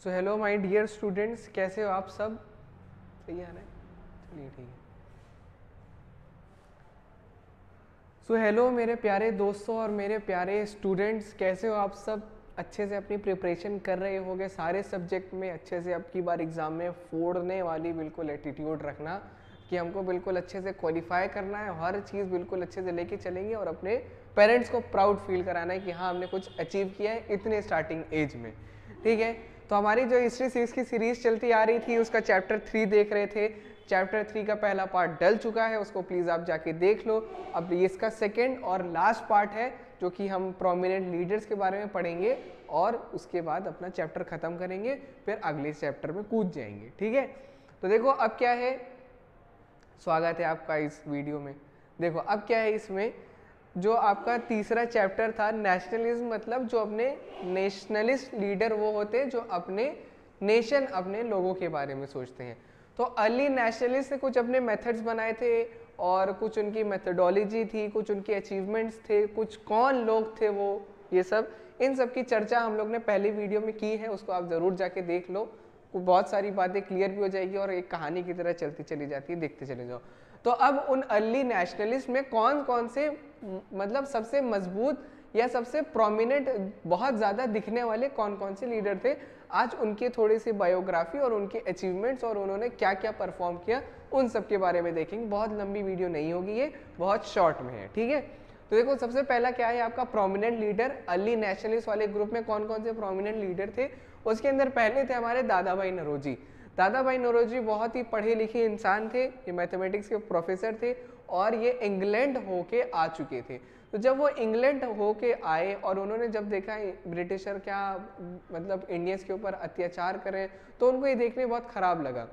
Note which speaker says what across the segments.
Speaker 1: So hello my dear students, कैसे हो आप सब? सही आ रहा है? चलिए ठीक है। सो हेलो मेरे प्यारे दोस्तों और मेरे प्यारे स्टूडेंट्स, कैसे हो आप सब? अच्छे से अपनी प्रिपरेशन कर रहे होगे सारे सब्जेक्ट में, अच्छे से अब की बार एग्ज़ाम में फोड़ने वाली बिल्कुल एटीट्यूड रखना कि हमको बिल्कुल अच्छे से क्वालिफाई करना है, हर चीज़ बिल्कुल अच्छे से लेके चलेंगे और अपने पेरेंट्स को प्राउड फील कराना है कि हाँ हमने कुछ अचीव किया है इतने स्टार्टिंग एज में। ठीक है, तो हमारी जो हिस्ट्री सीरीज की सीरीज चलती आ रही थी उसका चैप्टर 3 देख रहे थे। चैप्टर 3 का पहला पार्ट डल चुका है, उसको प्लीज़ आप जाके देख लो। अब ये इसका सेकेंड और लास्ट पार्ट है जो कि हम प्रोमिनेंट लीडर्स के बारे में पढ़ेंगे और उसके बाद अपना चैप्टर ख़त्म करेंगे, फिर अगले चैप्टर में कूद जाएंगे। ठीक है, तो देखो अब क्या है, स्वागत है आपका इस वीडियो में। देखो अब क्या है, इसमें जो आपका तीसरा चैप्टर था नेशनलिज्म, मतलब जो अपने नेशनलिस्ट लीडर वो होते हैं जो अपने नेशन, अपने लोगों के बारे में सोचते हैं। तो अर्ली नेशनलिस्ट ने कुछ अपने मेथड्स बनाए थे और कुछ उनकी मेथडोलॉजी थी, कुछ उनके अचीवमेंट्स थे, कुछ कौन लोग थे वो, ये सब, इन सब की चर्चा हम लोग ने पहली वीडियो में की है, उसको आप ज़रूर जाके देख लो। बहुत सारी बातें क्लियर भी हो जाएगी और एक कहानी की तरह चलती चली जाती है, देखते चले जाओ। तो अब उन अर्ली नेशनलिस्ट में कौन कौन से मतलब सबसे मजबूत या सबसे प्रोमिनेंट, बहुत ज़्यादा दिखने वाले कौन कौन से लीडर थे, आज उनकी थोड़ी सी बायोग्राफी और उनके अचीवमेंट्स और उन्होंने क्या क्या परफॉर्म किया उन सब के बारे में देखेंगे। बहुत लंबी वीडियो नहीं होगी, ये बहुत शॉर्ट में है। ठीक है, तो देखो सबसे पहला क्या है आपका प्रोमिनेंट लीडर। अर्ली नेशनलिस्ट वाले ग्रुप में कौन कौन से प्रोमिनेंट लीडर थे, उसके अंदर पहले थे हमारे दादा भाई नौरोजी। दादा भाई नौरोजी बहुत ही पढ़े लिखे इंसान थे, ये मैथमेटिक्स के प्रोफेसर थे और ये इंग्लैंड होके आ चुके थे। तो जब वो इंग्लैंड होके आए और उन्होंने जब देखा ब्रिटिशर क्या मतलब इंडियंस के ऊपर अत्याचार करें, तो उनको ये देखने बहुत ख़राब लगा।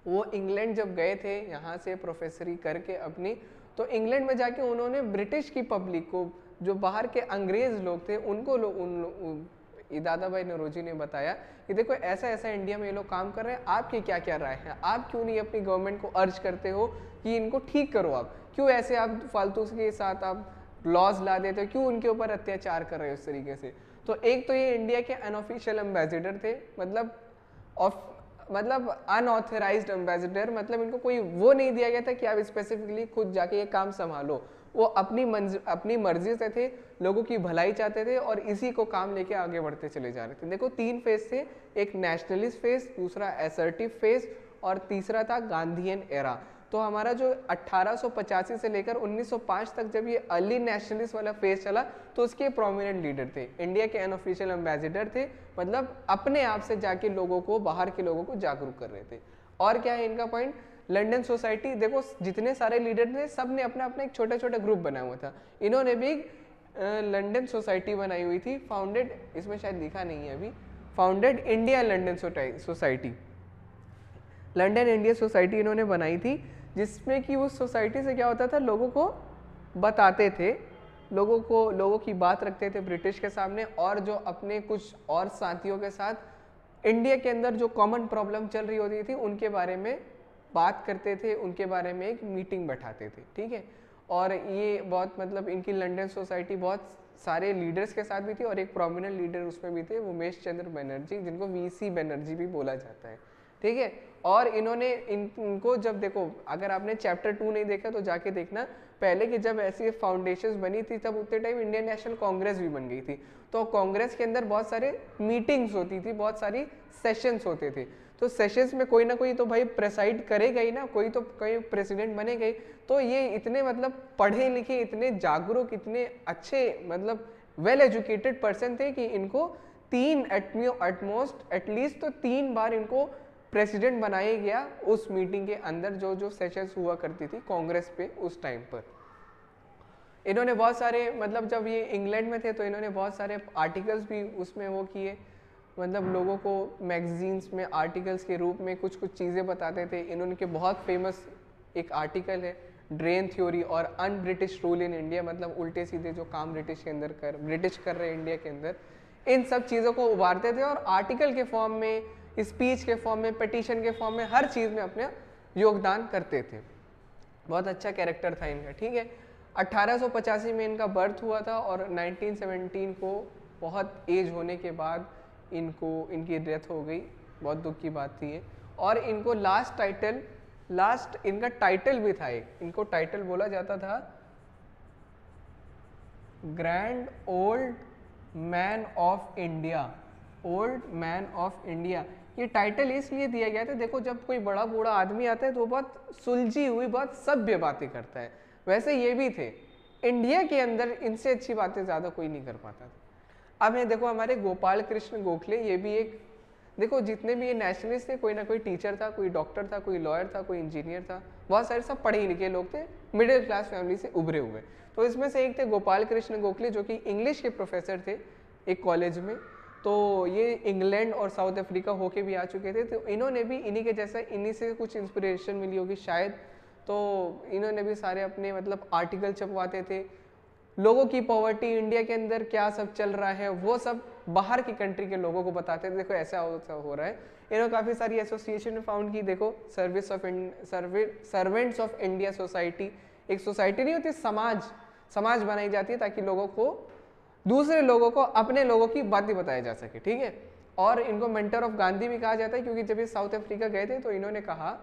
Speaker 1: वो इंग्लैंड जब गए थे यहाँ से प्रोफेसरी करके अपनी, तो इंग्लैंड में जाके उन्होंने ब्रिटिश की पब्लिक को, जो बाहर के अंग्रेज लोग थे उनको दादा भाई नौरोजी ने बताया कि देखो ऐसा ऐसा इंडिया में ये लोग काम कर रहे हैं, आपकी क्या क्या राय है, आप क्यों नहीं अपनी गवर्नमेंट को अर्ज करते हो कि इनको ठीक करो, आप क्यों ऐसे आप फालतू के साथ आप लॉज ला देते हो, क्यों उनके ऊपर अत्याचार कर रहे हो उस तरीके से। तो एक तो ये इंडिया के अनऑफिशियल एम्बेसडर थे, मतलब अनऑथराइज्ड एम्बेसडर, मतलब इनको कोई वो नहीं दिया गया था कि आप स्पेसिफिकली खुद जाके ये काम संभालो। वो अपनी मर्जी से थे, लोगों की भलाई चाहते थे और इसी को काम लेके आगे बढ़ते चले जा रहे थे। देखो 3 फेज थे, एक नेशनलिस्ट फेज, दूसरा असर्टिव फेज और तीसरा था गांधीयन एरा। तो हमारा जो 1885 से लेकर 1905 तक जब ये अर्ली नेशनलिस्ट वाला फेज चला, तो उसके प्रोमिनेंट लीडर थे, इंडिया के अनऑफिशियल एम्बेसडर थे, मतलब अपने आप से जाके लोगों को, बाहर के लोगों को जागरूक कर रहे थे। और क्या है इनका पॉइंट, लंदन सोसाइटी। देखो जितने सारे लीडर थे सब ने अपना अपना एक छोटा छोटा ग्रुप बनाया हुआ था, इन्होंने भी लंदन सोसाइटी बनाई हुई थी, फाउंडेड, इसमें शायद लिखा नहीं है अभी, founded India London society, London India society इन्होंने बनाई थी, जिसमें कि उस सोसाइटी से क्या होता था, लोगों को बताते थे, लोगों की बात रखते थे ब्रिटिश के सामने, और जो अपने कुछ और साथियों के साथ इंडिया के अंदर जो कॉमन प्रॉब्लम चल रही होती थी उनके बारे में बात करते थे, उनके बारे में एक मीटिंग बैठाते थे। ठीक है, और ये बहुत मतलब इनकी लंदन सोसाइटी बहुत सारे लीडर्स के साथ भी थी और एक प्रोमिनेंट लीडर उसमें भी थे, उमेश चंद्र बनर्जी, जिनको वीसी बनर्जी भी बोला जाता है। ठीक है, और इन्होंने इनको जब देखो, अगर आपने चैप्टर 2 नहीं देखा तो जाके देखना, पहले की जब ऐसी फाउंडेशंस बनी थी तब उतने टाइम इंडियन नेशनल कांग्रेस भी बन गई थी। तो कांग्रेस के अंदर बहुत सारे मीटिंग्स होती थी, बहुत सारी सेशंस होते थे, तो सेशंस में कोई ना कोई तो भाई प्रेसाइड करेगा ही ना, कोई तो कोई प्रेसिडेंट बनेगा ही। तो ये इतने मतलब पढ़े लिखे, इतने जागरूक, इतने अच्छे मतलब वेल एजुकेटेड पर्सन थे कि इनको 3 एटमोस्ट एटलीस्ट तो 3 बार इनको प्रेसिडेंट बनाया गया उस मीटिंग के अंदर, जो जो सेशंस हुआ करती थी कांग्रेस पे उस टाइम पर। इन्होंने बहुत सारे मतलब जब ये इंग्लैंड में थे तो इन्होंने बहुत सारे आर्टिकल्स भी उसमें वो किए, मतलब लोगों को मैगजीन्स में आर्टिकल्स के रूप में कुछ कुछ चीज़ें बताते थे। इन्होंने बहुत फेमस एक आर्टिकल है ड्रेन थ्योरी और un British rule in India, मतलब उल्टे सीधे जो काम ब्रिटिश कर रहे हैं इंडिया के अंदर, इन सब चीज़ों को उभारते थे और आर्टिकल के फॉर्म में, स्पीच के फॉर्म में, पिटीशन के फॉर्म में, हर चीज़ में अपना योगदान करते थे। बहुत अच्छा कैरेक्टर था इनका। ठीक है, 1885 में इनका बर्थ हुआ था और 1917 को बहुत एज होने के बाद इनकी डेथ हो गई, बहुत दुख की बात थी ये। और इनको लास्ट इनका टाइटल भी था एक, इनको टाइटल बोला जाता था grand old man of India, old man of India. ये टाइटल इसलिए दिया गया था, देखो जब कोई बड़ा बूढ़ा आदमी आता है तो वो बहुत सुलझी हुई, बहुत सभ्य बातें करता है, वैसे ये भी थे। इंडिया के अंदर इनसे अच्छी बातें ज़्यादा कोई नहीं कर पाता था। अब ये देखो हमारे गोपाल कृष्ण गोखले, ये भी एक, देखो जितने भी ये नेशनलिस्ट थे, कोई ना कोई टीचर था, कोई डॉक्टर था, कोई लॉयर था, कोई इंजीनियर था, बहुत सारे सब पढ़े लिखे लोग थे, मिडिल क्लास फैमिली से उभरे हुए। तो इसमें से एक थे गोपाल कृष्ण गोखले, जो कि इंग्लिश के प्रोफेसर थे एक कॉलेज में। तो ये इंग्लैंड और साउथ अफ्रीका होके भी आ चुके थे, तो इन्होंने भी इन्हीं के जैसा, इन्हीं से कुछ इंस्पिरेशन मिली होगी शायद, तो इन्होंने भी सारे अपने मतलब आर्टिकल छपवाते थे, लोगों की पॉवर्टी इंडिया के अंदर क्या सब चल रहा है वो सब बाहर की कंट्री के लोगों को बताते थे, देखो ऐसा हो रहा है। इन्होंने काफ़ी सारी एसोसिएशन फाउंड की, देखो सर्वेंट्स ऑफ इंडिया सोसाइटी, एक सोसाइटी नहीं होती, समाज बनाई जाती है ताकि लोगों को, दूसरे लोगों को अपने लोगों की बातें बताया जा सके, ठीक है। और इनको मेंटर ऑफ गांधी भी कहा जाता है, क्योंकि जब ये साउथ अफ्रीका गए थे तो इन्होंने कहा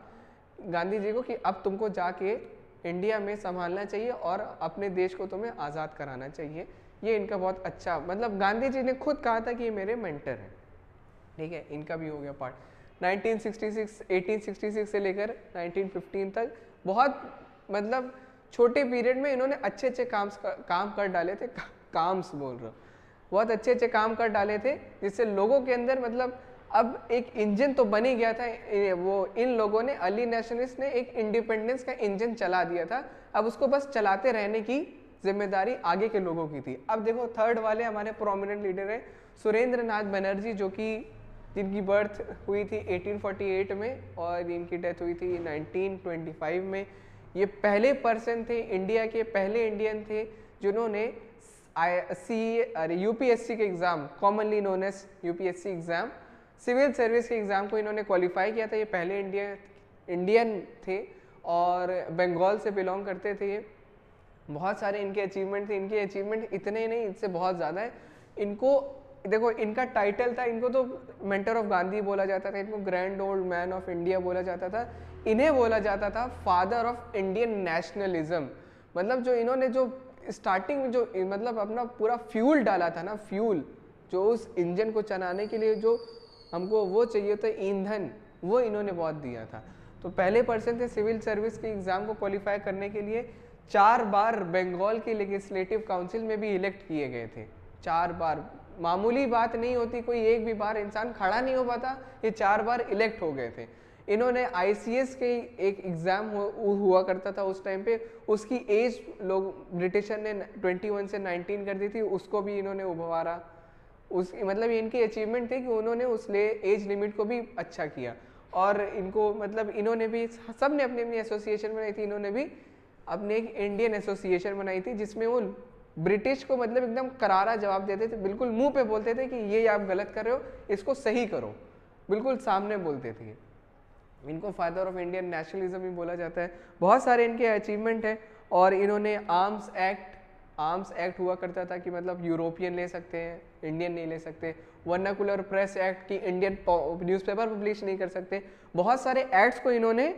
Speaker 1: गांधी जी को कि अब तुमको जाके इंडिया में संभालना चाहिए और अपने देश को तुम्हें आज़ाद कराना चाहिए। ये इनका बहुत अच्छा, मतलब गांधी जी ने खुद कहा था कि ये मेरे मेंटर हैं, ठीक है। इनका भी हो गया पार्ट 1866 से लेकर 1915 तक, बहुत मतलब छोटे पीरियड में इन्होंने अच्छे काम कर डाले थे, काम्स बोल रहा हूँ, बहुत अच्छे काम कर डाले थे, जिससे लोगों के अंदर मतलब अब एक इंजन तो बन ही गया था। वो इन लोगों ने, अर्ली नेशनलिस्ट ने एक इंडिपेंडेंस का इंजन चला दिया था, अब उसको बस चलाते रहने की जिम्मेदारी आगे के लोगों की थी। अब देखो थर्ड वाले हमारे प्रोमिनेंट लीडर है सुरेंद्र नाथ बनर्जी, जो कि जिनकी बर्थ हुई थी 1848 में और इनकी डेथ हुई थी 1925 में। ये पहले पर्सन थे, इंडिया के पहले इंडियन थे जिन्होंने यूपीएससी के exam, commonly known as UPSC exam, civil service के एग्ज़ाम को इन्होंने क्वालिफाई किया था। ये पहले इंडियन थे और बंगाल से बिलोंग करते थे। ये बहुत सारे इनके अचीवमेंट थे, इनके अचीवमेंट इतने नहीं, इससे बहुत ज़्यादा है। इनको देखो, इनका टाइटल था, इनको तो मेंटर ऑफ गांधी बोला जाता था, इनको grand old man of India बोला जाता था, इन्हें बोला जाता था फादर ऑफ इंडियन नेशनलिज्म। मतलब जो इन्होंने जो स्टार्टिंग में जो मतलब अपना पूरा फ्यूल डाला था ना, फ्यूल जो उस इंजन को चलाने के लिए जो हमको वो चाहिए था ईंधन, वो इन्होंने बहुत दिया था। तो पहले पर्सन थे सिविल सर्विस के एग्ज़ाम को क्वालिफाई करने के लिए, 4 बार बंगाल के लेजिस्लेटिव काउंसिल में भी इलेक्ट किए गए थे, 4 बार। मामूली बात नहीं होती, कोई एक भी बार इंसान खड़ा नहीं हो पाता, ये 4 बार इलेक्ट हो गए थे। इन्होंने आईसीएस के एक एग्ज़ाम हुआ करता था उस टाइम पे, उसकी एज लोग ब्रिटिशर ने 21 से 19 कर दी थी, उसको भी इन्होंने उभरा। उस मतलब इनकी अचीवमेंट थी कि उन्होंने उस एज लिमिट को भी अच्छा किया। और इनको मतलब इन्होंने भी, सब ने अपनी अपनी एसोसिएशन बनाई थी, इन्होंने भी अपने एक इंडियन एसोसिएशन बनाई थी, जिसमें वो ब्रिटिश को मतलब एकदम करारा जवाब देते थे, बिल्कुल मुंह पे बोलते थे कि ये आप गलत कर रहे हो, इसको सही करो, बिल्कुल सामने बोलते थे। इनको फादर ऑफ इंडियन नेशनलिज्म भी बोला जाता है। बहुत सारे इनके अचीवमेंट हैं। और इन्होंने आर्म्स एक्ट हुआ करता था कि मतलब यूरोपियन ले सकते हैं, इंडियन नहीं ले सकते। वर्नाकुलर प्रेस एक्ट की इंडियन न्यूज़पेपर पब्लिश नहीं कर सकते। बहुत सारे एक्ट्स को इन्होंने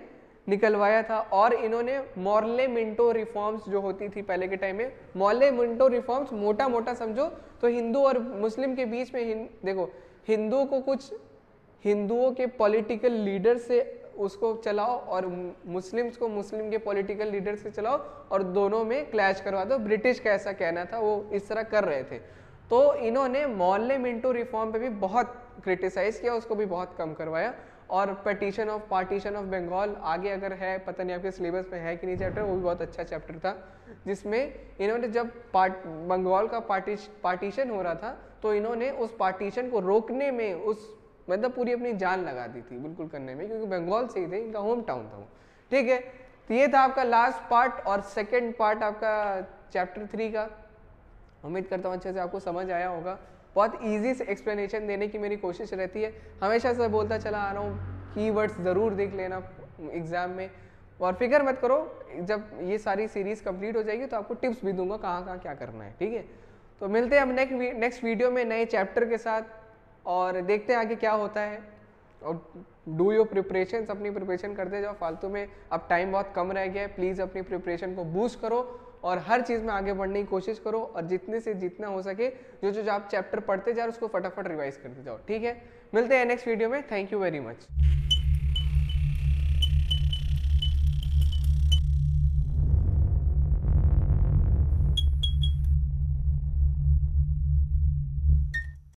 Speaker 1: निकलवाया था। और इन्होंने मॉर्ले मिंटो रिफॉर्म्स जो होती थी पहले के टाइम में, मॉर्ले मिंटो रिफॉर्म्स मोटा मोटा समझो तो हिंदू और मुस्लिम के बीच में देखो, हिंदुओं के पॉलिटिकल लीडर से उसको चलाओ और मुस्लिम्स को मुस्लिम के पॉलिटिकल लीडर से चलाओ और दोनों में क्लैश करवा दो। ब्रिटिश का ऐसा कहना था, वो इस तरह कर रहे थे। तो इन्होंने मॉर्ले मिंटो रिफॉर्म पे भी बहुत क्रिटिसाइज किया, उसको भी बहुत कम करवाया। और पार्टीशन ऑफ बंगाल आगे अगर है, पता नहीं आपके सिलेबस में है कि नहीं चैप्टर, वो भी बहुत अच्छा चैप्टर था, जिसमें इन्होंने जब बंगाल का पार्टीशन हो रहा था तो इन्होंने उस पार्टीशन को रोकने में मतलब पूरी अपनी जान लगा दी थी बिल्कुल करने में, क्योंकि बंगाल से ही थे, इनका होम टाउन था वो। ठीक है, तो ये था आपका लास्ट पार्ट और सेकंड पार्ट आपका चैप्टर 3 का। उम्मीद करता हूँ अच्छे से आपको समझ आया होगा। बहुत इजी से एक्सप्लेनेशन देने की मेरी कोशिश रहती है, हमेशा से बोलता चला आ रहा हूँ, कीवर्ड्स ज़रूर देख लेना एग्ज़ाम में। और फिक्र मत करो, जब ये सारी सीरीज़ कंप्लीट हो जाएगी तो आपको टिप्स भी दूंगा कहाँ कहाँ क्या करना है। ठीक है, तो मिलते हैं हम नेक्स्ट वीडियो में नए चैप्टर के साथ। और देखते हैं आगे क्या होता है। और डू योर प्रिपरेशंस, अपनी प्रिपरेशन करते जाओ फालतू में, अब टाइम बहुत कम रह गया है। प्लीज़ अपनी प्रिपरेशन को बूस्ट करो और हर चीज़ में आगे बढ़ने की कोशिश करो, और जितने से जितना हो सके जो आप चैप्टर पढ़ते जाओ उसको फटाफट रिवाइज करते जाओ, ठीक है। मिलते हैं नेक्स्ट वीडियो में, थैंक यू वेरी मच।